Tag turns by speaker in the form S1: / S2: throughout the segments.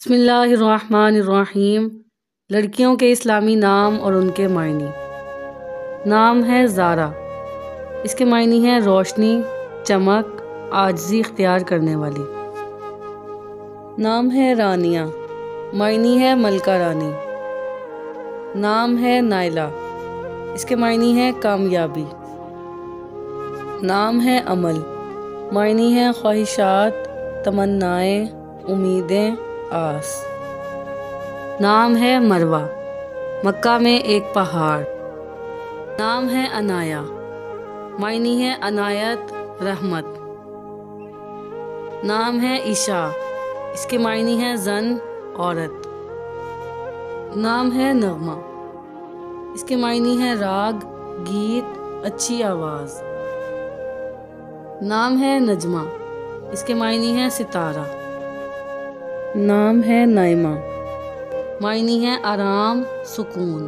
S1: بسم اللہ الرحمن الرحیم۔ لڑکیوں کے اسلامی نام اور ان کے معنی۔ نام ہے زارا، اس کے معنی ہیں روشنی، چمک، عاجزی اختیار کرنے والی۔ نام ہے رانیہ، معنی ہے ملکہ رانی۔ نام ہے نائلہ، اس کے معنی ہے کامیابی۔ نام ہے امل، معنی ہے خواہشات، تمنائیں، امیدیں، آس۔ نام ہے مروہ، مکہ میں ایک پہاڑ۔ نام ہے عنایہ، معنی ہے عنایت، رحمت۔ نام ہے عشاء، اس کے معنی ہے زن، عورت۔ نام ہے نغمہ، اس کے معنی ہے راگ، گیت، اچھی آواز۔ نام ہے نجمہ، اس کے معنی ہے ستارہ۔ نام ہے نائمہ، معنی ہے آرام، سکون۔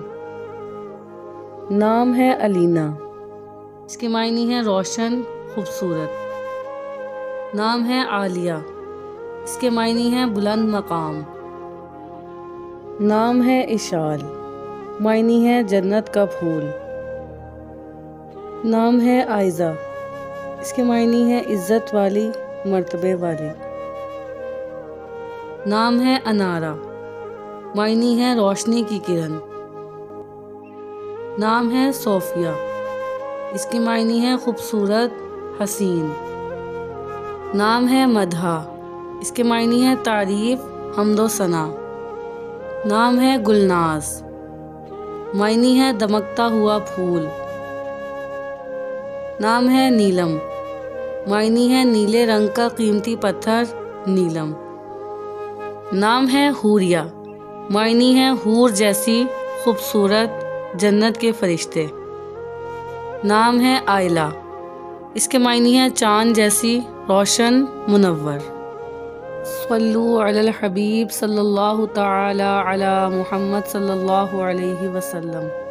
S1: نام ہے علینا، اس کے معنی ہے روشن، خوبصورت۔ نام ہے عالیہ، اس کے معنی ہے بلند مقام۔ نام ہے اشال، معنی ہے جنت کا پھول۔ نام ہے عائزہ، اس کے معنی ہے عزت والی، مرتبے والی۔ نام ہے انارہ، معنی ہے روشنی کی کرن۔ نام ہے صوفیہ، اس کے معنی ہے خوبصورت، حسین۔ نام ہے مدحہ، اس کے معنی ہے تعریف، حمد و ثنا۔ نام ہے گلناز، معنی ہے دمکتا ہوا پھول۔ نام ہے نیلم، معنی ہے نیلے رنگ کا قیمتی پتھر، نیلم۔ نام ہے حوریہ، معنی ہے حور جیسی خوبصورت، جنت کے فرشتے۔ نام ہے آئلہ، اس کے معنی ہے چاند جیسی روشن، منور۔ صلو علی الحبیب صلی اللہ تعالی علی محمد صلی اللہ علیہ وسلم۔